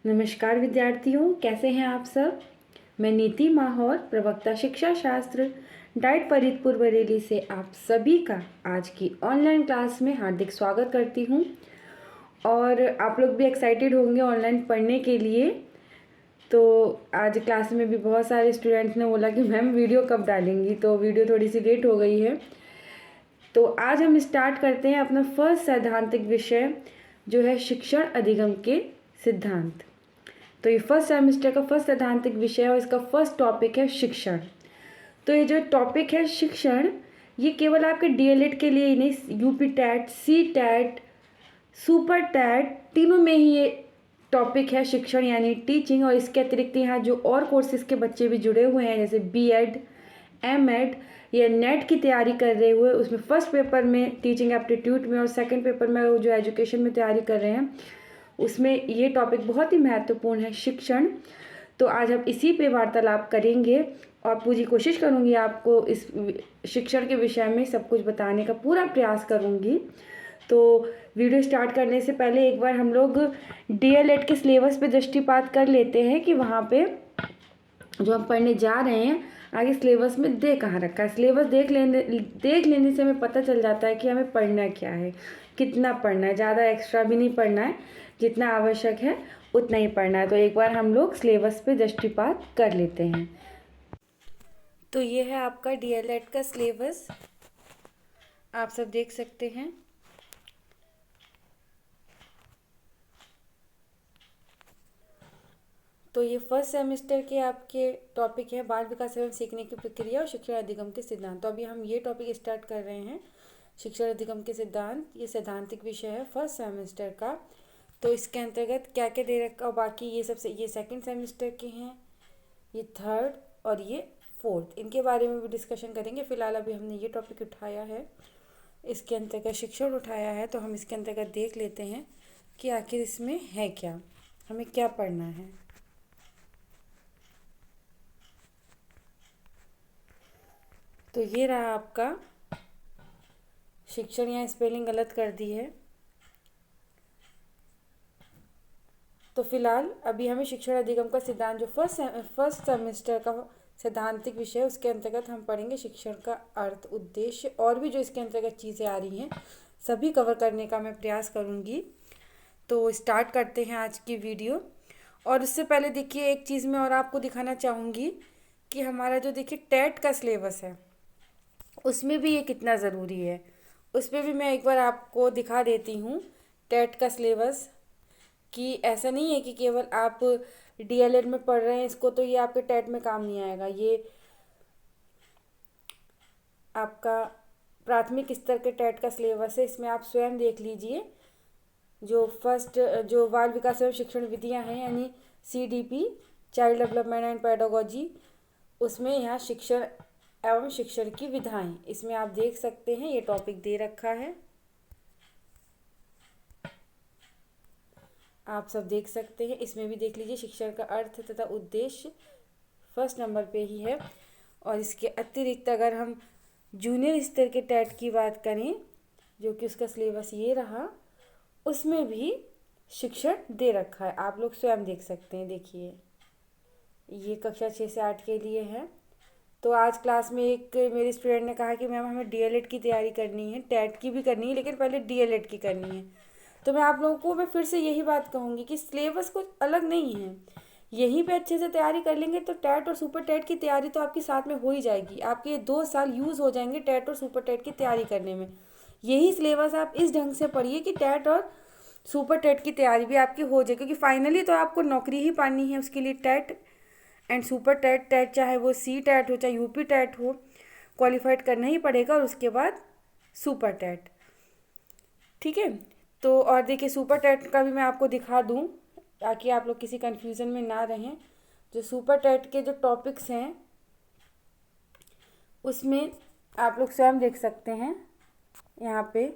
नमस्कार विद्यार्थियों, कैसे हैं आप सब। मैं नीति माहौर, प्रवक्ता शिक्षा शास्त्र, डाइट फरीदपुर बरेली से आप सभी का आज की ऑनलाइन क्लास में हार्दिक स्वागत करती हूं। और आप लोग भी एक्साइटेड होंगे ऑनलाइन पढ़ने के लिए। तो आज क्लास में भी बहुत सारे स्टूडेंट्स ने बोला कि मैम वीडियो कब डालेंगी, तो वीडियो थोड़ी सी लेट हो गई है। तो आज हम स्टार्ट करते हैं अपना फर्स्ट सैद्धांतिक विषय, जो है शिक्षण अधिगम के सिद्धांत। तो ये फर्स्ट सेमेस्टर का फर्स्ट सैद्धांतिक विषय है और इसका फर्स्ट टॉपिक है शिक्षण। तो ये जो टॉपिक है शिक्षण, ये केवल आपके डीएलएड के लिए ही नहीं, यूपी टैट, सी टैट, सुपर टैट, तीनों में ही ये टॉपिक है शिक्षण यानी टीचिंग। और इसके अतिरिक्त यहाँ जो और कोर्सेज के बच्चे भी जुड़े हुए हैं, जैसे बीएड, एमएड या नेट की तैयारी कर रहे हुए, उसमें फर्स्ट पेपर में टीचिंग एप्टीट्यूड में और सेकंड पेपर में जो एजुकेशन में तैयारी कर रहे हैं, उसमें ये टॉपिक बहुत ही महत्वपूर्ण है शिक्षण। तो आज हम इसी पे वार्तालाप करेंगे और पूरी कोशिश करूँगी आपको इस शिक्षण के विषय में सब कुछ बताने का पूरा प्रयास करूँगी। तो वीडियो स्टार्ट करने से पहले एक बार हम लोग डीएलएड के सिलेबस पे दृष्टिपात कर लेते हैं कि वहाँ पे जो हम पढ़ने जा रहे हैं आगे सिलेबस में दे कहाँ रखा है। सिलेबस देख लेने से हमें पता चल जाता है कि हमें पढ़ना क्या है, कितना पढ़ना है। ज़्यादा एक्स्ट्रा भी नहीं पढ़ना है, जितना आवश्यक है उतना ही पढ़ना है। तो एक बार हम लोग सिलेबस पे दृष्टिपात कर लेते हैं। तो ये है आपका डीएलएड का सिलेबस, आप सब देख सकते हैं। तो ये फर्स्ट सेमेस्टर के आपके टॉपिक है बाल विकास एवं सीखने की प्रक्रिया और शिक्षण अधिगम के सिद्धांत। तो अभी हम ये टॉपिक स्टार्ट कर रहे हैं, शिक्षण अधिगम के सिद्धांत। ये सैद्धांतिक विषय है फर्स्ट सेमेस्टर का। तो इसके अंतर्गत क्या क्या दे रखा, और बाकी ये सबसे, ये सेकंड सेमेस्टर के हैं, ये थर्ड और ये फोर्थ, इनके बारे में भी डिस्कशन करेंगे। फिलहाल अभी हमने ये टॉपिक उठाया है, इसके अंतर्गत शिक्षण उठाया है। तो हम इसके अंतर्गत देख लेते हैं कि आखिर इसमें है क्या, हमें क्या पढ़ना है। तो ये रहा आपका शिक्षण, यहाँ स्पेलिंग गलत कर दी है। तो फिलहाल अभी हमें शिक्षण अधिगम का सिद्धांत, जो फर्स्ट सेमेस्टर का सैद्धांतिक विषय है, उसके अंतर्गत हम पढ़ेंगे शिक्षण का अर्थ, उद्देश्य और भी जो इसके अंतर्गत चीज़ें आ रही हैं सभी कवर करने का मैं प्रयास करूँगी। तो स्टार्ट करते हैं आज की वीडियो। और उससे पहले देखिए एक चीज़ मैं और आपको दिखाना चाहूँगी कि हमारा जो देखिए टेट का सिलेबस है, उसमें भी ये कितना ज़रूरी है। उस पर भी मैं एक बार आपको दिखा देती हूँ टेट का सिलेबस, कि ऐसा नहीं है कि केवल आप डीएलएड में पढ़ रहे हैं इसको तो ये आपके टेट में काम नहीं आएगा। ये आपका प्राथमिक स्तर के टेट का सिलेबस है, इसमें आप स्वयं देख लीजिए। जो बाल विकास एवं शिक्षण विधियाँ हैं यानी CDP, child development and pedagogy, उसमें यहाँ शिक्षण एवं शिक्षण की विधाएं, इसमें आप देख सकते हैं ये टॉपिक दे रखा है, आप सब देख सकते हैं। इसमें भी देख लीजिए शिक्षण का अर्थ तथा उद्देश्य फर्स्ट नंबर पे ही है। और इसके अतिरिक्त अगर हम जूनियर स्तर के टेट की बात करें, जो कि उसका सिलेबस ये रहा, उसमें भी शिक्षण दे रखा है, आप लोग स्वयं देख सकते हैं। देखिए ये कक्षा 6 से 8 के लिए है। तो आज क्लास में एक मेरे स्टूडेंट ने कहा कि मैम हमें डीएलएड की तैयारी करनी है, टेट की भी करनी है, लेकिन पहले डीएलएड की करनी है। तो मैं आप लोगों को मैं फिर से यही बात कहूँगी कि सिलेबस कुछ अलग नहीं है, यहीं पे अच्छे से तैयारी कर लेंगे तो टेट और सुपर टेट की तैयारी तो आपकी साथ में हो ही जाएगी। आपके ये 2 साल यूज़ हो जाएंगे टेट और सुपर टेट की तैयारी करने में। यही सिलेबस आप इस ढंग से पढ़िए कि टेट और सुपर टेट की तैयारी भी आपकी हो जाए, क्योंकि फाइनली तो आपको नौकरी ही पानी है। उसके लिए TET and super TET, TET चाहे वो सी टेट हो चाहे यूपी टेट हो, क्वालिफाइड करना ही पड़ेगा। और उसके बाद सुपर टेट, ठीक है। तो और देखिए सुपर टेट का भी मैं आपको दिखा दूं ताकि आप लोग किसी कन्फ्यूज़न में ना रहें। जो सुपर टेट के जो टॉपिक्स हैं उसमें आप लोग स्वयं देख सकते हैं यहाँ पे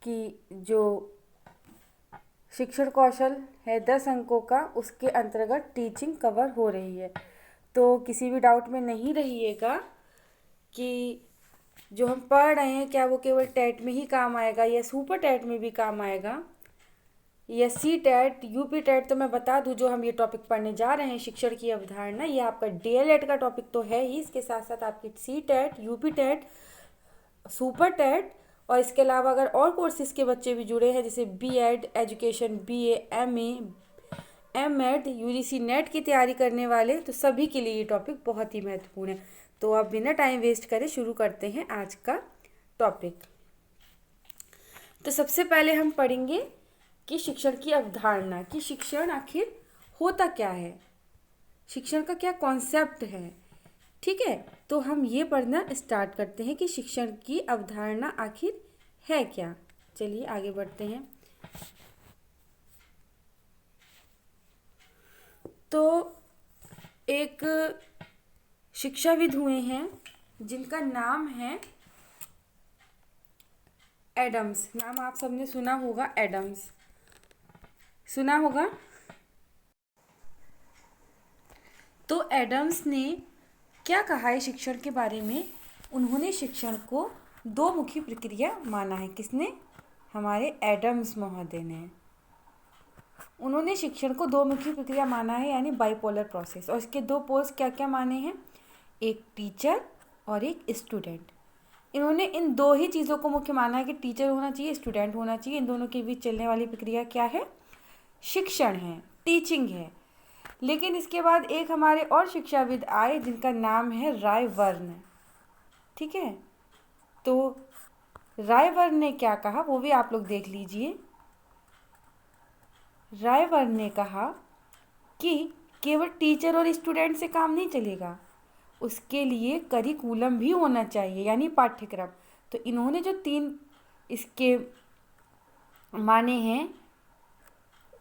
कि जो शिक्षण कौशल है 10 अंकों का, उसके अंतर्गत टीचिंग कवर हो रही है। तो किसी भी डाउट में नहीं रहिएगा कि जो हम पढ़ रहे हैं क्या वो केवल टेट में ही काम आएगा या सुपर टेट में भी काम आएगा। या सी टेट, यूपी टेट, तो मैं बता दूं जो हम ये टॉपिक पढ़ने जा रहे हैं शिक्षण की अवधारणा, ये आपका डीएलएड का टॉपिक तो है ही, इसके साथ साथ आपकी C TET, UP TET, super TET, और इसके अलावा अगर और कोर्सेज के बच्चे भी जुड़े हैं जैसे BEd education, BA, MA, MEd, UGC NET की तैयारी करने वाले, तो सभी के लिए ये टॉपिक बहुत ही महत्वपूर्ण है। तो अब बिना टाइम वेस्ट करे शुरू करते हैं आज का टॉपिक। तो सबसे पहले हम पढ़ेंगे कि शिक्षण की अवधारणा, कि शिक्षण आखिर होता क्या है, शिक्षण का क्या कॉन्सेप्ट है। ठीक है, तो हम ये पढ़ना स्टार्ट करते हैं कि शिक्षण की अवधारणा आखिर है क्या। चलिए आगे बढ़ते हैं। तो एक शिक्षाविद हुए हैं जिनका नाम है एडम्स। नाम आप सबने सुना होगा, एडम्स सुना होगा। तो एडम्स ने क्या कहा है शिक्षण के बारे में? उन्होंने शिक्षण को दो मुखी प्रक्रिया माना है। किसने? हमारे एडम्स महोदय ने। उन्होंने शिक्षण को दो मुखी प्रक्रिया माना है, यानी बाइपोलर प्रोसेस। और इसके दो पोल्स क्या क्या माने हैं? एक टीचर और एक स्टूडेंट। इन्होंने इन दो ही चीज़ों को मुख्य माना है कि टीचर होना चाहिए, स्टूडेंट होना चाहिए। इन दोनों के बीच चलने वाली प्रक्रिया क्या है? शिक्षण है, टीचिंग है। लेकिन इसके बाद एक हमारे और शिक्षाविद आए जिनका नाम है रायवर्न। ठीक है, तो रायवर्न ने क्या कहा वो भी आप लोग देख लीजिए। रायवर्न ने कहा कि केवल टीचर और स्टूडेंट से काम नहीं चलेगा, उसके लिए करिकुलम भी होना चाहिए, यानी पाठ्यक्रम। तो इन्होंने जो तीन इसके माने हैं,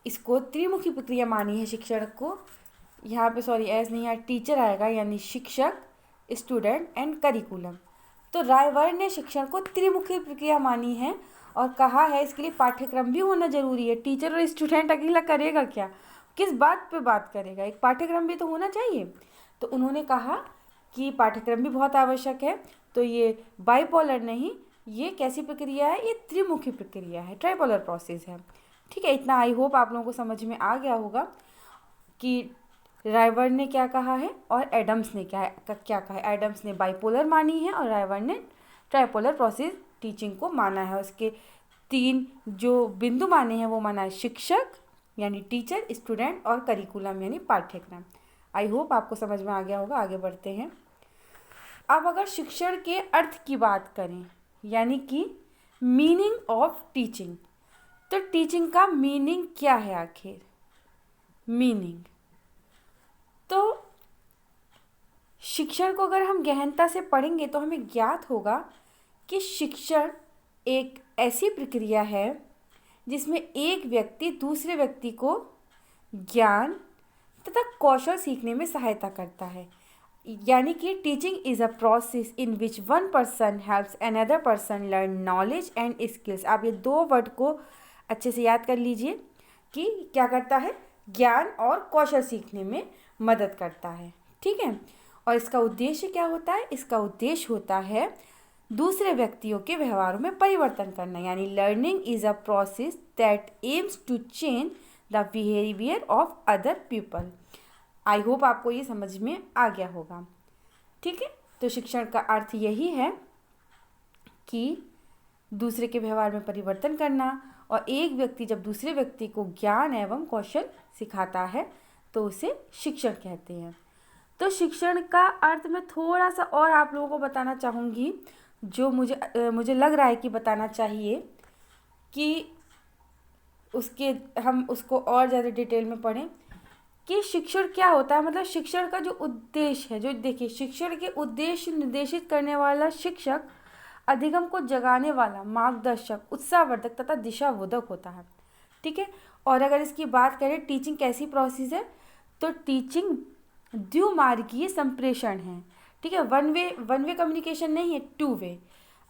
इसको त्रिमुखी प्रक्रिया मानी है शिक्षण को। यहाँ पे सॉरी एज नहीं, यहाँ टीचर आएगा, यानी शिक्षक, स्टूडेंट एंड करिकुलम। तो रायवर्न ने शिक्षण को त्रिमुखी प्रक्रिया मानी है और कहा है इसके लिए पाठ्यक्रम भी होना जरूरी है। टीचर और स्टूडेंट अकेला करेगा क्या, किस बात पे बात करेगा, एक पाठ्यक्रम भी तो होना चाहिए। तो उन्होंने कहा कि पाठ्यक्रम भी बहुत आवश्यक है। तो ये बाइपोलर नहीं, ये कैसी प्रक्रिया है? ये त्रिमुखी प्रक्रिया है, ट्राइपोलर प्रोसेस है। ठीक है, इतना आई होप आप लोगों को समझ में आ गया होगा कि रायवर्न ने क्या कहा है और एडम्स ने क्या कहा है। एडम्स ने बाइपोलर मानी है और रायवर्न ने ट्राइपोलर प्रोसेस टीचिंग को माना है। उसके तीन जो बिंदु माने हैं वो माना है शिक्षक यानी टीचर, स्टूडेंट और करिकुलम यानी पाठ्यक्रम। आई होप आपको समझ में आ गया होगा। आगे बढ़ते हैं। अब अगर शिक्षण के अर्थ की बात करें, यानी कि मीनिंग ऑफ टीचिंग, तो टीचिंग का मीनिंग क्या है आखिर? मीनिंग, तो शिक्षण को अगर हम गहनता से पढ़ेंगे तो हमें ज्ञात होगा कि शिक्षण एक ऐसी प्रक्रिया है जिसमें एक व्यक्ति दूसरे व्यक्ति को ज्ञान तथा कौशल सीखने में सहायता करता है। यानी कि teaching is a process in which one person helps another person learn knowledge and skills. आप ये दो वर्ड को अच्छे से याद कर लीजिए कि क्या करता है? ज्ञान और कौशल सीखने में मदद करता है। ठीक है, और इसका उद्देश्य क्या होता है? इसका उद्देश्य होता है दूसरे व्यक्तियों के व्यवहारों में परिवर्तन करना, यानी learning is a process that aims to change the behaviour of other people. I hope आपको ये समझ में आ गया होगा। ठीक है, तो शिक्षण का अर्थ यही है कि दूसरे के व्यवहार में परिवर्तन करना, और एक व्यक्ति जब दूसरे व्यक्ति को ज्ञान एवं कौशल सिखाता है तो उसे शिक्षण कहते हैं। तो शिक्षण का अर्थ मैं थोड़ा सा और आप लोगों को बताना चाहूँगी, जो मुझे लग रहा है कि बताना चाहिए, कि हम उसको और ज़्यादा डिटेल में पढ़ें कि शिक्षण क्या होता है। मतलब शिक्षण का जो उद्देश्य है, जो देखिए शिक्षण के उद्देश्य निर्देशित करने वाला शिक्षक अधिगम को जगाने वाला, मार्गदर्शक, उत्साहवर्धक तथा दिशाबोधक होता है। ठीक है, और अगर इसकी बात करें टीचिंग कैसी प्रोसेस है, तो टीचिंग द्विमार्गीय संप्रेषण है। ठीक है, वन वे कम्युनिकेशन नहीं है, टू वे।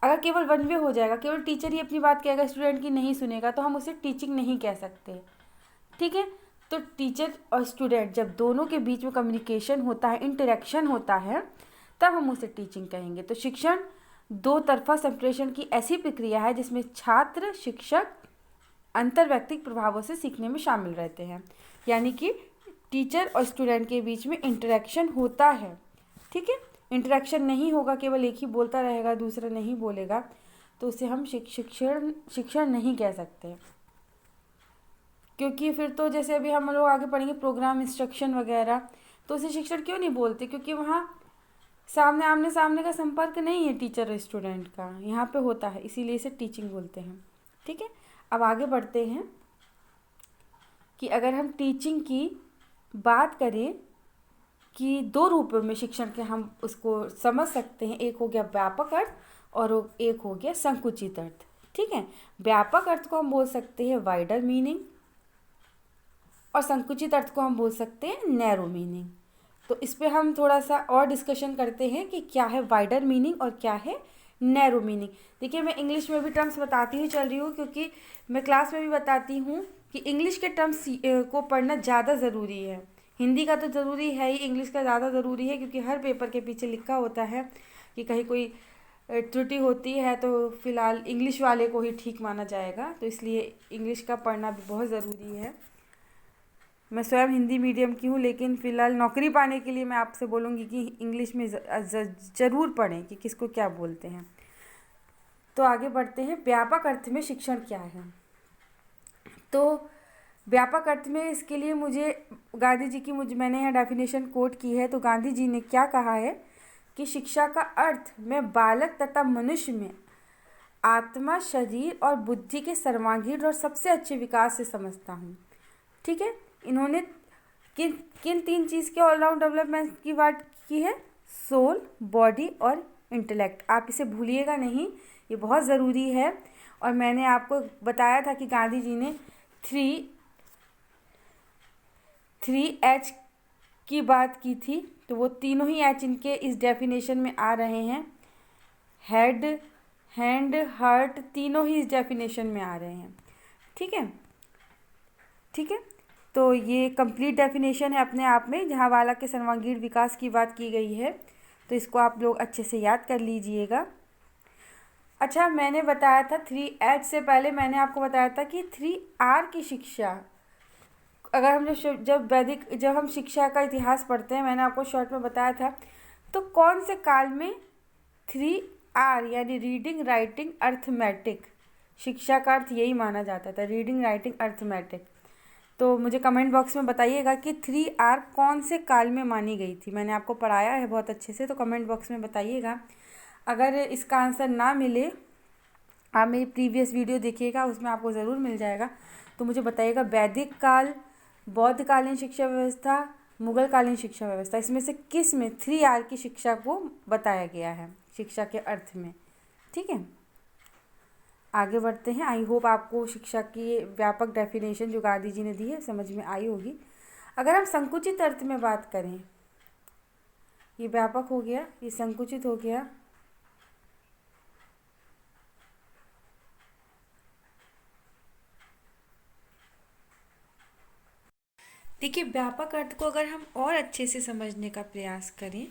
अगर केवल वन वे हो जाएगा, केवल टीचर ही अपनी बात कहेगा, स्टूडेंट की नहीं सुनेगा, तो हम उसे टीचिंग नहीं कह सकते। ठीक है, तो टीचर और स्टूडेंट जब दोनों के बीच में कम्युनिकेशन होता है, इंटरेक्शन होता है, तब हम उसे टीचिंग कहेंगे। तो शिक्षण दो तरफा संप्रेषण की ऐसी प्रक्रिया है जिसमें छात्र, शिक्षक अंतर्वैयक्तिक प्रभावों से सीखने में शामिल रहते हैं। यानी कि टीचर और स्टूडेंट के बीच में इंटरेक्शन होता है। ठीक है, इंटरेक्शन नहीं होगा, केवल एक ही बोलता रहेगा दूसरा नहीं बोलेगा, तो उसे हम शिक्षण नहीं कह सकते। क्योंकि फिर तो जैसे अभी हम लोग आगे पढ़ेंगे प्रोग्राम इंस्ट्रक्शन वगैरह, तो उसे शिक्षण क्यों नहीं बोलते, क्योंकि वहाँ सामने आमने सामने का संपर्क नहीं है टीचर और स्टूडेंट का, यहाँ पे होता है, इसीलिए इसे टीचिंग बोलते हैं। ठीक है, अब आगे बढ़ते हैं कि अगर हम टीचिंग की बात करें कि दो रूपों में शिक्षण के हम उसको समझ सकते हैं, एक हो गया व्यापक अर्थ और एक हो गया संकुचित अर्थ। ठीक है, व्यापक अर्थ को हम बोल सकते हैं वाइडर मीनिंग और संकुचित अर्थ को हम बोल सकते हैं नैरो मीनिंग। तो इस पे हम थोड़ा सा और डिस्कशन करते हैं कि क्या है वाइडर मीनिंग और क्या है नैरो मीनिंग। देखिए, मैं इंग्लिश में भी टर्म्स बताती ही चल रही हूँ, क्योंकि मैं क्लास में भी बताती हूँ कि इंग्लिश के टर्म्स को पढ़ना ज़्यादा ज़रूरी है। हिंदी का तो ज़रूरी है ही, इंग्लिश का ज़्यादा ज़रूरी है, क्योंकि हर पेपर के पीछे लिखा होता है कि कहीं कोई त्रुटि होती है तो फिलहाल इंग्लिश वाले को ही ठीक माना जाएगा, तो इसलिए इंग्लिश का पढ़ना भी बहुत ज़रूरी है। मैं स्वयं हिंदी मीडियम की हूँ, लेकिन फ़िलहाल नौकरी पाने के लिए मैं आपसे बोलूँगी कि इंग्लिश में ज़रूर पढ़ें कि किसको क्या बोलते हैं। तो आगे बढ़ते हैं, व्यापक अर्थ में शिक्षण क्या है। तो व्यापक अर्थ में इसके लिए मुझे गांधी जी की मैंने यहाँ डेफिनेशन कोट की है। तो गांधी जी ने क्या कहा है कि शिक्षा का अर्थ मैं बालक तथा मनुष्य में आत्मा, शरीर और बुद्धि के सर्वांगीण और सबसे अच्छे विकास से समझता हूँ। ठीक है, इन्होंने किन किन तीन चीज़ के ऑलराउंड डेवलपमेंट की बात की है, सोल, बॉडी और इंटेलेक्ट। आप इसे भूलिएगा नहीं, ये बहुत ज़रूरी है। और मैंने आपको बताया था कि गांधी जी ने थ्री एच की बात की थी, तो वो तीनों ही एच इनके इस डेफिनेशन में आ रहे हैं। हेड, हैंड, हार्ट, तीनों ही इस डेफिनेशन में आ रहे हैं। ठीक है, ठीक है, तो ये कंप्लीट डेफिनेशन है अपने आप में, जहाँ बालक के सर्वांगीण विकास की बात की गई है। तो इसको आप लोग अच्छे से याद कर लीजिएगा। अच्छा, मैंने बताया था 3H से पहले मैंने आपको बताया था कि 3R की शिक्षा, अगर हम जब हम शिक्षा का इतिहास पढ़ते हैं, मैंने आपको शॉर्ट में बताया था, तो कौन से काल में 3R यानी रीडिंग, राइटिंग, अर्थमेटिक, शिक्षा का अर्थ यही माना जाता था, रीडिंग, राइटिंग, अर्थमेटिक। तो मुझे कमेंट बॉक्स में बताइएगा कि 3R कौन से काल में मानी गई थी। मैंने आपको पढ़ाया है बहुत अच्छे से, तो कमेंट बॉक्स में बताइएगा। अगर इसका आंसर ना मिले, आप मेरी प्रीवियस वीडियो देखिएगा, उसमें आपको ज़रूर मिल जाएगा। तो मुझे बताइएगा वैदिक काल, बौद्धकालीन शिक्षा व्यवस्था, मुगल कालीन शिक्षा व्यवस्था, इसमें से किस में 3R की शिक्षा को बताया गया है शिक्षा के अर्थ में। ठीक है, आगे बढ़ते हैं। आई होप आपको शिक्षा की व्यापक डेफिनेशन जो गांधी जी ने दी है समझ में आई होगी। अगर हम संकुचित अर्थ में बात करें, ये व्यापक हो गया, ये संकुचित हो गया। देखिए, व्यापक अर्थ को अगर हम और अच्छे से समझने का प्रयास करें,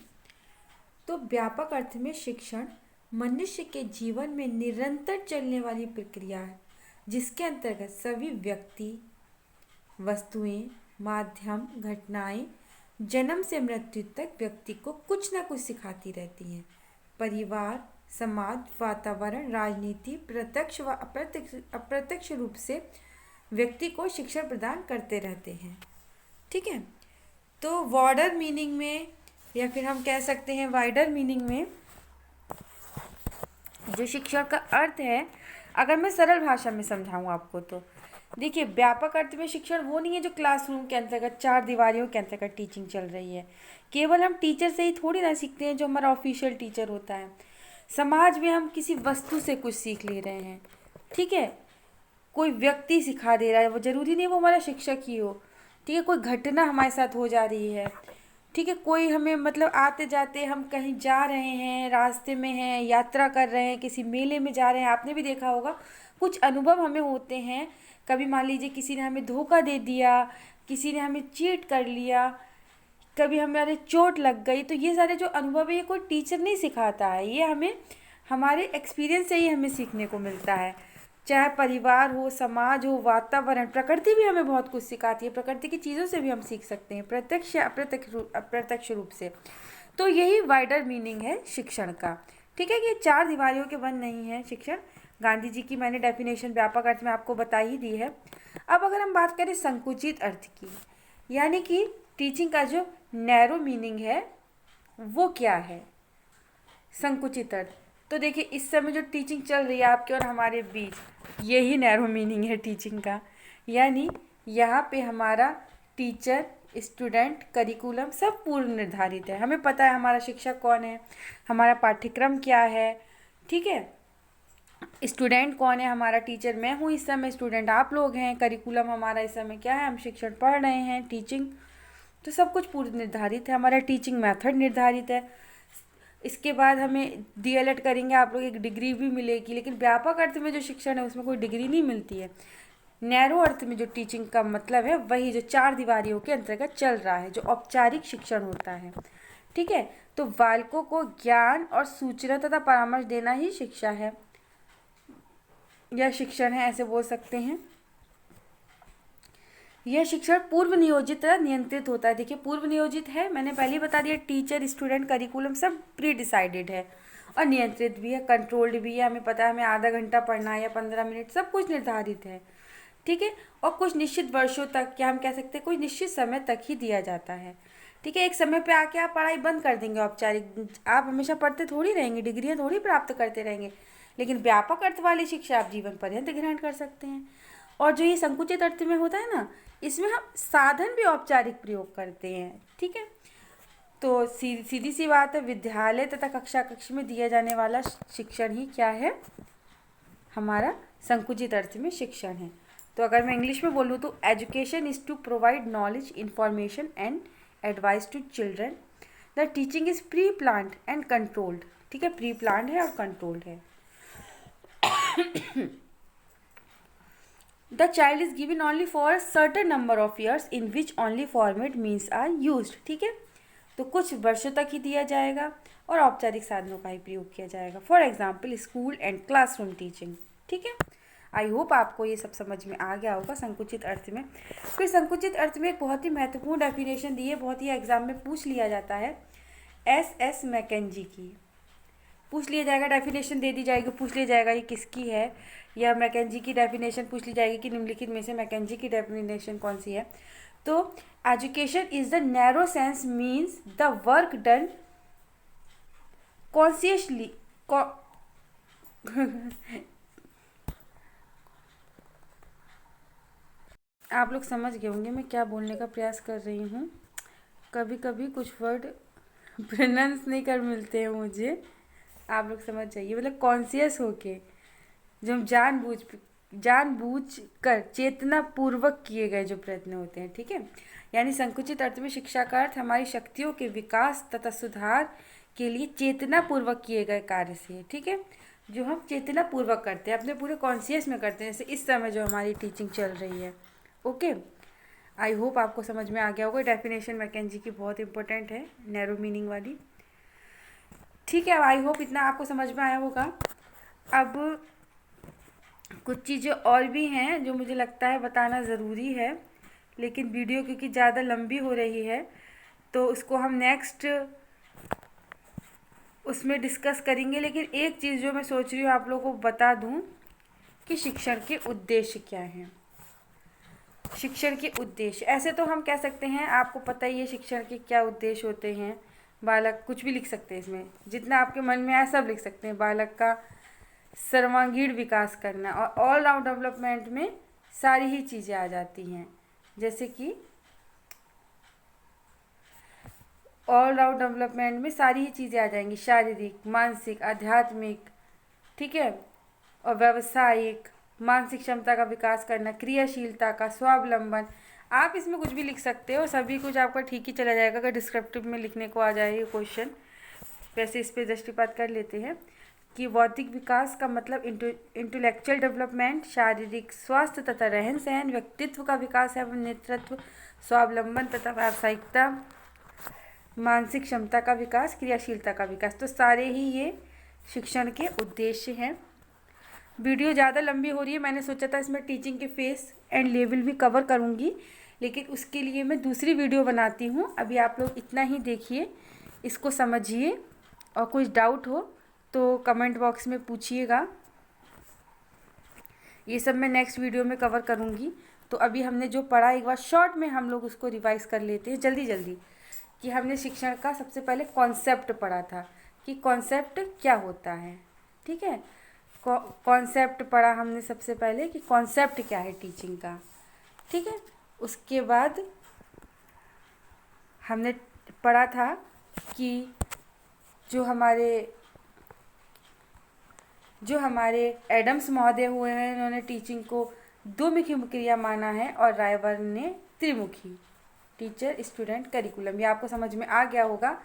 तो व्यापक अर्थ में शिक्षण मनुष्य के जीवन में निरंतर चलने वाली प्रक्रिया है, जिसके अंतर्गत सभी व्यक्ति, वस्तुएं, माध्यम, घटनाएं जन्म से मृत्यु तक व्यक्ति को कुछ ना कुछ सिखाती रहती हैं। परिवार, समाज, वातावरण, राजनीति प्रत्यक्ष व अप्रत्यक्ष रूप से व्यक्ति को शिक्षा प्रदान करते रहते हैं। ठीक है, तो ब्रॉडर मीनिंग में या फिर हम कह सकते हैं वाइडर मीनिंग में जो शिक्षा का अर्थ है, अगर मैं सरल भाषा में समझाऊँ आपको, तो देखिए, व्यापक अर्थ में शिक्षण वो नहीं है जो क्लासरूम के अंतर्गत चार दीवारियों के अंतर्गत टीचिंग चल रही है। केवल हम टीचर से ही थोड़ी ना सीखते हैं जो हमारा ऑफिशियल टीचर होता है। समाज में हम किसी वस्तु से कुछ सीख ले रहे हैं। ठीक है, कोई व्यक्ति सिखा दे रहा है, वो ज़रूरी नहीं वो हमारा शिक्षक ही हो। ठीक है, कोई घटना हमारे साथ हो जा रही है। ठीक है, कोई हमें मतलब आते जाते हम कहीं जा रहे हैं, रास्ते में हैं, यात्रा कर रहे हैं, किसी मेले में जा रहे हैं, आपने भी देखा होगा कुछ अनुभव हमें होते हैं। कभी मान लीजिए किसी ने हमें धोखा दे दिया, किसी ने हमें चीट कर लिया, कभी हमारे चोट लग गई, तो ये सारे जो अनुभव है ये कोई टीचर नहीं सिखाता है, ये हमें हमारे एक्सपीरियंस से ही हमें सीखने को मिलता है। चाहे परिवार हो, समाज हो, वातावरण, प्रकृति भी हमें बहुत कुछ सिखाती है। प्रकृति की चीज़ों से भी हम सीख सकते हैं, प्रत्यक्ष या अप्रत्यक्ष रूप से। तो यही वाइडर मीनिंग है शिक्षण का। ठीक है कि ये चार दीवारियों के बंद नहीं है शिक्षण। गांधी जी की मैंने डेफिनेशन व्यापक अर्थ में आपको बता ही दी है। अब अगर हम बात करें संकुचित अर्थ की, यानी कि टीचिंग का जो नैरो मीनिंग है वो क्या है, संकुचित अर्थ। तो देखिए इस समय जो टीचिंग चल रही है आपके और हमारे बीच, यही नैरो मीनिंग है टीचिंग का। यानी यहाँ पे हमारा टीचर, स्टूडेंट, करिकुलम सब पूर्व निर्धारित है। हमें पता है हमारा शिक्षक कौन है, हमारा पाठ्यक्रम क्या है, ठीक है, स्टूडेंट कौन है, हमारा टीचर मैं हूँ इस समय, स्टूडेंट आप लोग हैं, करिकुलम हमारा इस समय क्या है, हम शिक्षण पढ़ रहे हैं, टीचिंग। तो सब कुछ पूर्व निर्धारित है। हमारा टीचिंग मेथड निर्धारित है। इसके बाद हमें डीएलएड करेंगे आप लोग, एक डिग्री भी मिलेगी। लेकिन व्यापक अर्थ में जो शिक्षण है उसमें कोई डिग्री नहीं मिलती है। नैरो अर्थ में जो टीचिंग का मतलब है वही जो चार दीवारियों के अंतर्गत चल रहा है, जो औपचारिक शिक्षण होता है। ठीक है, तो बालकों को ज्ञान और सूचना तथा परामर्श देना ही शिक्षा है, यह शिक्षण है, ऐसे बोल सकते हैं। यह शिक्षण पूर्व नियोजित तथा नियंत्रित होता है। देखिए पूर्व नियोजित है, मैंने पहले ही बता दिया, टीचर, स्टूडेंट, करिकुलम सब प्री डिसाइडेड है, और नियंत्रित भी है, कंट्रोल्ड भी है। हमें पता है हमें आधा घंटा पढ़ना है या 15 मिनट, सब कुछ निर्धारित है। ठीक है, और कुछ निश्चित वर्षों तक, क्या हम कह सकते हैं, कुछ निश्चित समय तक ही दिया जाता है। ठीक है, एक समय पे आके आप पढ़ाई बंद कर देंगे औपचारिक, आप हमेशा पढ़ते थोड़ी रहेंगे, डिग्रियाँ थोड़ी प्राप्त करते रहेंगे। लेकिन व्यापक अर्थ वाली शिक्षा आप जीवन पर्यंत ग्रहण कर सकते हैं। और जो ये संकुचित अर्थ में होता है ना, इसमें हम साधन भी औपचारिक प्रयोग करते हैं। ठीक है, तो सीधी सी बात है, विद्यालय तथा कक्षा कक्ष में दिया जाने वाला शिक्षण ही क्या है, हमारा संकुचित अर्थ में शिक्षण है। तो अगर मैं इंग्लिश में बोलूँ तो education is to provide knowledge, information and advice to children. The teaching is pre planned and controlled. ठीक है, प्री प्लान्ड है और कंट्रोल्ड है। The child is given only for a certain number of years in which only formal means are used. ठीक है, तो कुछ वर्षों तक ही दिया जाएगा और औपचारिक साधनों का ही प्रयोग किया जाएगा। For example school and classroom teaching. ठीक है, आई होप आपको ये सब समझ में आ गया होगा संकुचित अर्थ में। फिर संकुचित अर्थ में एक बहुत ही महत्वपूर्ण डेफिनेशन दी है, बहुत ही एग्जाम में पूछ लिया जाता है, एस मैकेंजी की पूछ लिया जाएगा, डेफिनेशन दे दी जाएगी, पूछ लिया जाएगा ये किसकी है, या मैकेंजी की डेफिनेशन पूछ ली जाएगी कि निम्नलिखित में से मैकेंजी की डेफिनेशन कौन सी है। तो education is the narrow sense means the work done consciously आप लोग समझ गए होंगे मैं क्या बोलने का प्रयास कर रही हूँ। कभी कभी कुछ वर्ड प्रोनाउंस नहीं कर मिलते हैं मुझे, आप लोग समझ जाइए। मतलब कॉन्शियस होके, जो हम जानबूझ कर चेतना पूर्वक किए गए जो प्रयत्न होते हैं। ठीक है, यानी संकुचित अर्थ में शिक्षा का अर्थ हमारी शक्तियों के विकास तथा सुधार के लिए चेतना पूर्वक किए गए कार्य से है। ठीक है, जो हम चेतना पूर्वक करते हैं, अपने पूरे कॉन्शियस में करते हैं, जैसे इस समय जो हमारी टीचिंग चल रही है। ओके, आई होप आपको समझ में आ गया होगा। डेफिनेशन मैकेंजी की बहुत इंपॉर्टेंट है, नैरो मीनिंग वाली। ठीक है, आई होप इतना आपको समझ में आया होगा। अब कुछ चीज़ें और भी हैं जो मुझे लगता है बताना ज़रूरी है, लेकिन वीडियो क्योंकि ज़्यादा लंबी हो रही है तो उसको हम नेक्स्ट उसमें डिस्कस करेंगे। लेकिन एक चीज़ जो मैं सोच रही हूँ आप लोगों को बता दूँ कि शिक्षण के उद्देश्य क्या हैं। शिक्षण के उद्देश्य, ऐसे तो हम कह सकते हैं, आपको पता ही है शिक्षण के क्या उद्देश्य होते हैं। बालक, कुछ भी लिख सकते हैं इसमें, जितना आपके मन में आए सब लिख सकते हैं। बालक का सर्वांगीण विकास करना, और ऑल राउंड डेवलपमेंट में सारी ही चीज़ें आ जाती हैं, जैसे कि ऑल राउंड डेवलपमेंट में सारी ही चीज़ें आ जाएंगी, शारीरिक, मानसिक, आध्यात्मिक, ठीक है, और व्यावसायिक, मानसिक क्षमता का विकास करना, क्रियाशीलता का, स्वावलंबन। आप इसमें कुछ भी लिख सकते हो, सभी कुछ आपका ठीक ही चला जाएगा अगर डिस्क्रिप्टिव में लिखने को आ जाए ये क्वेश्चन। वैसे इस पर दृष्टिपात कर लेते हैं कि बौद्धिक विकास का मतलब इंटेलेक्चुअल डेवलपमेंट, शारीरिक स्वास्थ्य तथा रहन सहन, व्यक्तित्व का विकास एवं नेतृत्व, स्वावलंबन तथा व्यावसायिकता, मानसिक क्षमता का विकास, क्रियाशीलता का विकास। तो सारे ही ये शिक्षण के उद्देश्य हैं। वीडियो ज़्यादा लंबी हो रही है, मैंने सोचा था इसमें टीचिंग के फेस एंड लेवल भी कवर करूँगी, लेकिन उसके लिए मैं दूसरी वीडियो बनाती हूँ। अभी आप लोग इतना ही देखिए, इसको समझिए, और कुछ डाउट हो तो कमेंट बॉक्स में पूछिएगा। ये सब मैं नेक्स्ट वीडियो में कवर करूँगी। तो अभी हमने जो पढ़ा एक बार शॉर्ट में हम लोग उसको रिवाइज़ कर लेते हैं जल्दी जल्दी। कि हमने शिक्षण का सबसे पहले कॉन्सेप्ट पढ़ा था कि कॉन्सेप्ट क्या होता है, ठीक है। कॉन्सेप्ट पढ़ा हमने सबसे पहले कि कॉन्सेप्ट क्या है टीचिंग का, ठीक है। उसके बाद हमने पढ़ा था कि जो हमारे एडम्स महोदय हुए हैं, उन्होंने टीचिंग को द्विमुखी क्रिया माना है, और रायवर्न ने त्रिमुखी, टीचर स्टूडेंट करिकुलम। ये आपको समझ में आ गया होगा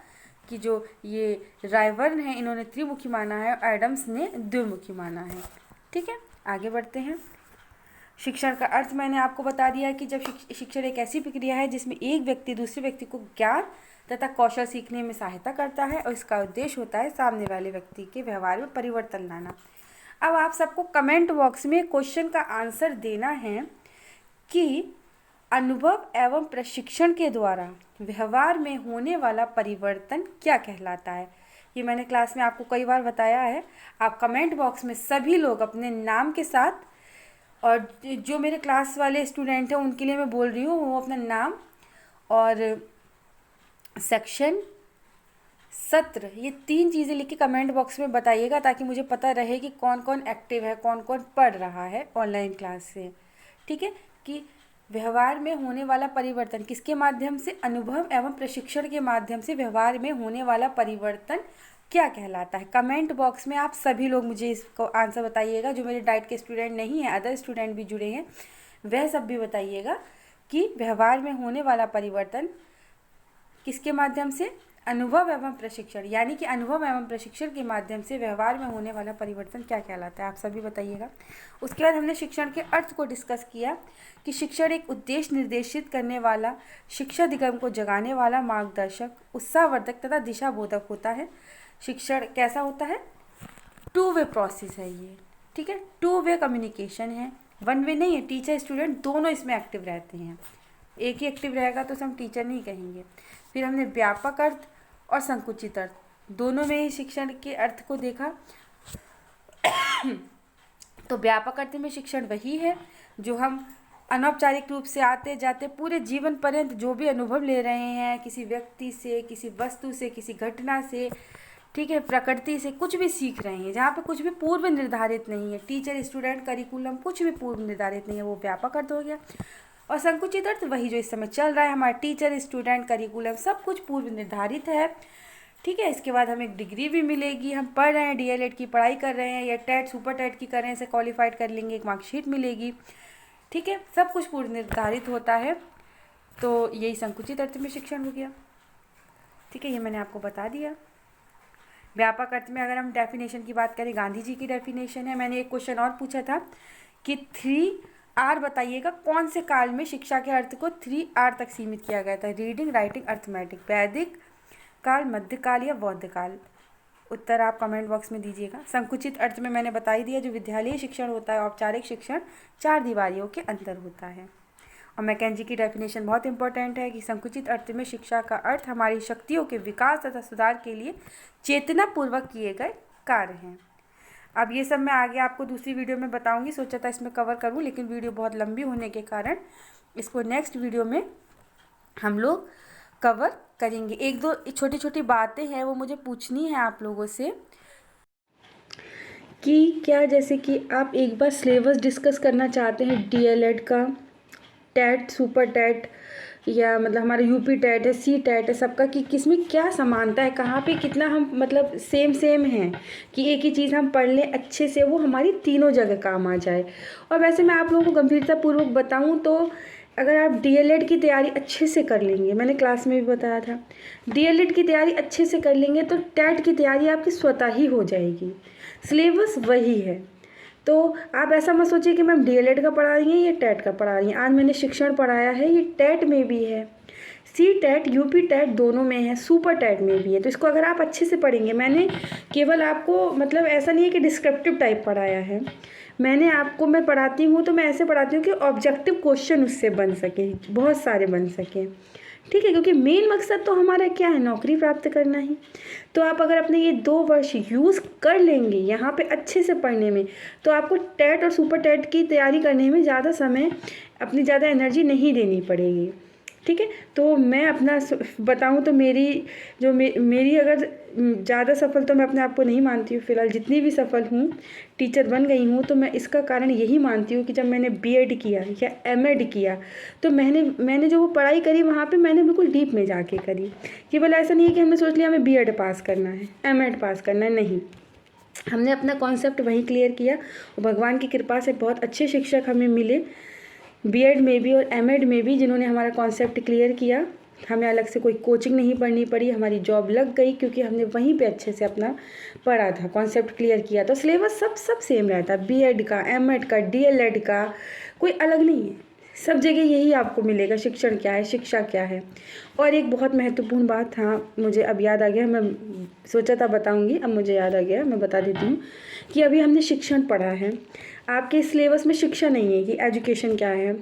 कि जो ये रायवर्न है इन्होंने त्रिमुखी माना है और एडम्स ने द्विमुखी माना है, ठीक है। आगे बढ़ते हैं। शिक्षण का अर्थ मैंने आपको बता दिया कि जब शिक्षण एक ऐसी प्रक्रिया है जिसमें एक व्यक्ति दूसरे व्यक्ति को ज्ञान तथा कौशल सीखने में सहायता करता है, और इसका उद्देश्य होता है सामने वाले व्यक्ति के व्यवहार में परिवर्तन लाना। अब आप सबको कमेंट बॉक्स में क्वेश्चन का आंसर देना है कि अनुभव एवं प्रशिक्षण के द्वारा व्यवहार में होने वाला परिवर्तन क्या कहलाता है। ये मैंने क्लास में आपको कई बार बताया है। आप कमेंट बॉक्स में सभी लोग अपने नाम के साथ, और जो मेरे क्लास वाले स्टूडेंट हैं उनके लिए मैं बोल रही हूँ, वो अपना नाम और सेक्शन, सत्र, ये 3 चीज़ें लिख के कमेंट बॉक्स में बताइएगा, ताकि मुझे पता रहे कि कौन कौन एक्टिव है, कौन कौन पढ़ रहा है ऑनलाइन क्लास से, ठीक है। कि व्यवहार में होने वाला परिवर्तन किसके माध्यम से, अनुभव एवं प्रशिक्षण के माध्यम से व्यवहार में होने वाला परिवर्तन क्या कहलाता है। कमेंट बॉक्स में आप सभी लोग मुझे इसको आंसर बताइएगा। जो मेरे डाइट के स्टूडेंट नहीं हैं, अदर स्टूडेंट भी जुड़े हैं, वह सब भी बताइएगा कि व्यवहार में होने वाला परिवर्तन किसके माध्यम से, अनुभव एवं प्रशिक्षण, यानी कि अनुभव एवं प्रशिक्षण के माध्यम से व्यवहार में होने वाला परिवर्तन क्या कहलाता है, आप सभी बताइएगा। उसके बाद हमने शिक्षण के अर्थ को डिस्कस किया कि शिक्षण एक उद्देश्य निर्देशित करने वाला, शिक्षा दिगम को जगाने वाला मार्गदर्शक, उत्साहवर्धक तथा दिशाबोधक होता है। शिक्षण कैसा होता है, 2 वे प्रोसेस है ये, ठीक है। 2 वे कम्युनिकेशन है, 1 वे नहीं है। टीचर स्टूडेंट दोनों इसमें एक्टिव रहते हैं। एक ही एक्टिव रहेगा तो हम टीचर नहीं कहेंगे। फिर हमने व्यापक अर्थ और संकुचित अर्थ, दोनों में ही शिक्षण के अर्थ को देखा। तो व्यापक अर्थ में शिक्षण वही है जो हम अनौपचारिक रूप से आते जाते पूरे जीवन पर्यंत जो भी अनुभव ले रहे हैं, किसी व्यक्ति से, किसी वस्तु से, किसी घटना से, ठीक है, प्रकृति से कुछ भी सीख रहे हैं, जहाँ पे कुछ भी पूर्व निर्धारित नहीं है। टीचर स्टूडेंट करिकुलम कुछ भी पूर्व निर्धारित नहीं है, वो व्यापक अर्थ हो गया। और संकुचित अर्थ वही जो इस समय चल रहा है, हमारा टीचर स्टूडेंट करिकुलम सब कुछ पूर्व निर्धारित है, ठीक है। इसके बाद हमें एक डिग्री भी मिलेगी, हम पढ़ रहे हैं, डीएलएड की पढ़ाई कर रहे हैं या टेट सुपर टेट की कर रहे हैं, इसे क्वालिफाइड कर लेंगे, एक मार्कशीट मिलेगी, ठीक है। सब कुछ पूर्व निर्धारित होता है। तो यही संकुचित अर्थ में शिक्षण हो गया, ठीक है। ये मैंने आपको बता दिया। व्यापक अर्थ में अगर हम डेफिनेशन की बात करें, गांधी जी की डेफिनेशन है। मैंने एक क्वेश्चन और पूछा था कि 3R बताइएगा, कौन से काल में शिक्षा के अर्थ को 3R तक सीमित किया गया था। रीडिंग, राइटिंग, अर्थमेटिक, वैदिक काल, मध्यकाल या बौद्ध काल। उत्तर आप कमेंट बॉक्स में दीजिएगा। संकुचित अर्थ में मैंने बता ही दिया, जो विद्यालयी शिक्षण होता है, औपचारिक शिक्षण 4 दीवारियों के अंदर होता है। और मैकेंजी की डेफिनेशन बहुत इंपॉर्टेंट है कि संकुचित अर्थ में शिक्षा का अर्थ हमारी शक्तियों के विकास तथा सुधार के लिए चेतनापूर्वक किए गए कार्य हैं। अब ये सब मैं आगे आपको दूसरी वीडियो में बताऊंगी, सोचा था इसमें कवर करूं, लेकिन वीडियो बहुत लंबी होने के कारण इसको नेक्स्ट वीडियो में हम लोग कवर करेंगे। 1-2 छोटी छोटी बातें हैं वो मुझे पूछनी है आप लोगों से, कि क्या जैसे कि आप एक बार सिलेबस डिस्कस करना चाहते हैं डीएलएड का, टेट सुपर टेट, या मतलब हमारा यूपी टेट है, सी टेट है, सबका कि किसमें क्या समानता है, कहाँ पे कितना हम मतलब सेम हैं, कि एक ही चीज़ हम पढ़ लें अच्छे से, वो हमारी तीनों जगह काम आ जाए। और वैसे मैं आप लोगों को गंभीरतापूर्वक बताऊं तो अगर आप डीएलएड की तैयारी अच्छे से कर लेंगे, मैंने क्लास में भी बताया था, डीएलएड की तैयारी अच्छे से कर लेंगे तो टेट की तैयारी आपकी स्वतः ही हो जाएगी। सिलेबस वही है। तो आप ऐसा मत सोचिए कि मैम डीएलएड का पढ़ा रही हैं या टेट का पढ़ा रही हैं। आज मैंने शिक्षण पढ़ाया है, ये टेट में भी है, सी टेट यूपी टेट दोनों में है, सुपर टेट में भी है। तो इसको अगर आप अच्छे से पढ़ेंगे, मैंने केवल आपको मतलब ऐसा नहीं है कि डिस्क्रिप्टिव टाइप पढ़ाया है, मैं पढ़ाती हूँ तो मैं ऐसे पढ़ाती हूँ कि ऑब्जेक्टिव क्वेश्चन उससे बन सके, बहुत सारे बन सकें, ठीक है, क्योंकि मेन मकसद तो हमारा क्या है, नौकरी प्राप्त करना ही। तो आप अगर अपने ये 2 वर्ष यूज़ कर लेंगे यहाँ पे अच्छे से पढ़ने में, तो आपको टेट और सुपर टेट की तैयारी करने में ज़्यादा समय, अपनी ज़्यादा एनर्जी नहीं देनी पड़ेगी, ठीक है। तो मैं अपना बताऊँ तो मेरी अगर ज़्यादा सफल तो मैं अपने आप को नहीं मानती हूँ, फ़िलहाल जितनी भी सफल हूँ, टीचर बन गई हूँ, तो मैं इसका कारण यही मानती हूँ कि जब मैंने बीएड किया या एमएड किया, तो मैंने जो वो पढ़ाई करी वहाँ पे मैंने बिल्कुल डीप में जाके करी। केवल ऐसा नहीं है कि हमने सोच लिया हमें बीएड पास करना है, एमएड पास करना है, नहीं, हमने अपना कॉन्सेप्ट वहीं क्लियर किया और भगवान की कृपा से बहुत अच्छे शिक्षक हमें मिले बीएड में भी और एमएड में भी, जिन्होंने हमारा कॉन्सेप्ट क्लियर किया। हमें अलग से कोई कोचिंग नहीं पढ़नी पड़ी, हमारी जॉब लग गई क्योंकि हमने वहीं पे अच्छे से अपना पढ़ा था, कॉन्सेप्ट क्लियर किया। तो सिलेबस सब सेम रहता है, बीएड का, एमएड का, डीएलएड का, कोई अलग नहीं है, सब जगह यही आपको मिलेगा, शिक्षण क्या है, शिक्षा क्या है। और एक बहुत महत्वपूर्ण बात, हाँ मुझे अब याद आ गया, मैं सोचा था बताऊंगी, अब मुझे याद आ गया, मैं बता देती हूँ कि अभी हमने शिक्षण पढ़ा है, आपके सिलेबस में शिक्षा नहीं है कि एजुकेशन क्या है,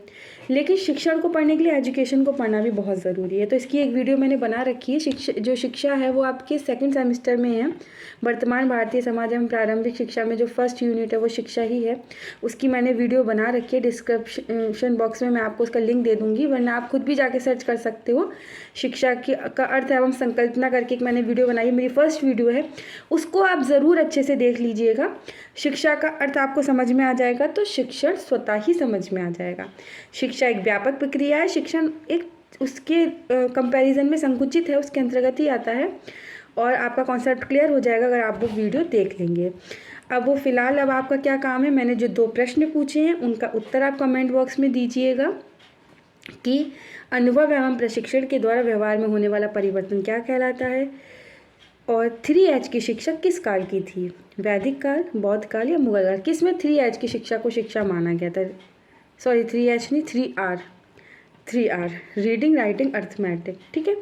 लेकिन शिक्षण को पढ़ने के लिए एजुकेशन को पढ़ना भी बहुत ज़रूरी है। तो इसकी एक वीडियो मैंने बना रखी है, जो शिक्षा है वो आपके 2nd सेमेस्टर में है, वर्तमान भारतीय समाज एवं प्रारंभिक शिक्षा में जो फर्स्ट यूनिट है वो शिक्षा ही है, उसकी मैंने वीडियो बना रखी है। डिस्क्रिप्शन बॉक्स में मैं आपको उसका लिंक दे दूँगी, वरना आप खुद भी जाके सर्च कर सकते हो। शिक्षा का अर्थ एवं संकल्पना करके एक मैंने वीडियो बनाई, मेरी फर्स्ट वीडियो है, उसको आप ज़रूर अच्छे से देख लीजिएगा। शिक्षा का अर्थ आपको समझ में आ जाएगा तो शिक्षण स्वतः ही समझ में आ जाएगा। शिक्षा एक व्यापक प्रक्रिया है, शिक्षण एक उसके कंपैरिजन में संकुचित है, उसके अंतर्गत ही आता है, और आपका कॉन्सेप्ट क्लियर हो जाएगा अगर आप वो वीडियो देख लेंगे। अब आपका क्या काम है, मैंने जो 2 प्रश्न पूछे हैं उनका उत्तर आप कमेंट बॉक्स में दीजिएगा कि अनुभव एवं प्रशिक्षण के द्वारा व्यवहार में होने वाला परिवर्तन क्या कहलाता है, और 3H की शिक्षा किस काल की थी, वैदिक काल, बौद्ध काल या मुगल काल। किस में 3H की शिक्षा को शिक्षा माना गया था, सॉरी 3H नहीं, 3R, रीडिंग, राइटिंग, अर्थमेटिक, ठीक है,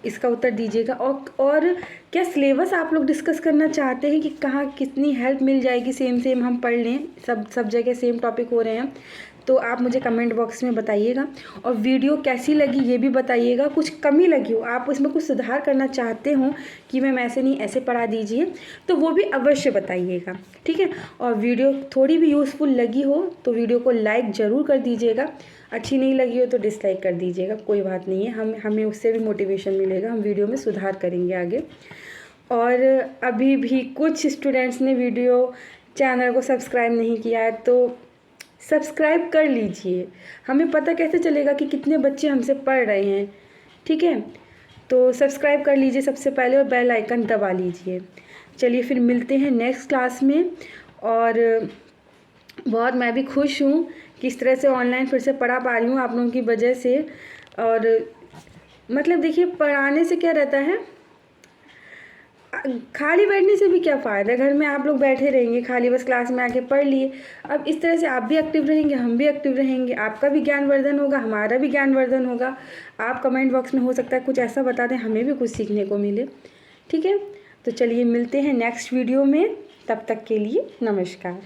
इसका उत्तर दीजिएगा। और क्या सिलेबस आप लोग डिस्कस करना चाहते हैं कि कहाँ कितनी हेल्प मिल जाएगी, सेम हम पढ़ लें, सब जगह सेम टॉपिक हो रहे हैं, तो आप मुझे कमेंट बॉक्स में बताइएगा। और वीडियो कैसी लगी ये भी बताइएगा, कुछ कमी लगी हो, आप उसमें कुछ सुधार करना चाहते हो कि मैम ऐसे नहीं ऐसे पढ़ा दीजिए, तो वो भी अवश्य बताइएगा, ठीक है। और वीडियो थोड़ी भी यूज़फुल लगी हो तो वीडियो को लाइक ज़रूर कर दीजिएगा, अच्छी नहीं लगी हो तो डिसलाइक कर दीजिएगा, कोई बात नहीं है, हमें उससे भी मोटिवेशन मिलेगा, हम वीडियो में सुधार करेंगे आगे। और अभी भी कुछ स्टूडेंट्स ने चैनल को सब्सक्राइब नहीं किया है, तो सब्सक्राइब कर लीजिए, हमें पता कैसे चलेगा कि कितने बच्चे हमसे पढ़ रहे हैं, ठीक है। तो सब्सक्राइब कर लीजिए सबसे पहले और बेल आइकन दबा लीजिए। चलिए फिर मिलते हैं नेक्स्ट क्लास में। और मैं भी खुश हूँ कि इस तरह से ऑनलाइन फिर से पढ़ा पा रही हूँ आप लोगों की वजह से। और मतलब देखिए, पढ़ाने से क्या रहता है, खाली बैठने से भी क्या फ़ायदा, घर में आप लोग बैठे रहेंगे खाली, बस क्लास में आके पढ़ लिए। अब इस तरह से आप भी एक्टिव रहेंगे, हम भी एक्टिव रहेंगे, आपका भी ज्ञानवर्धन होगा, हमारा भी ज्ञानवर्धन होगा। आप कमेंट बॉक्स में हो सकता है कुछ ऐसा बता दें, हमें भी कुछ सीखने को मिले, ठीक है। तो चलिए मिलते हैं नेक्स्ट वीडियो में, तब तक के लिए नमस्कार।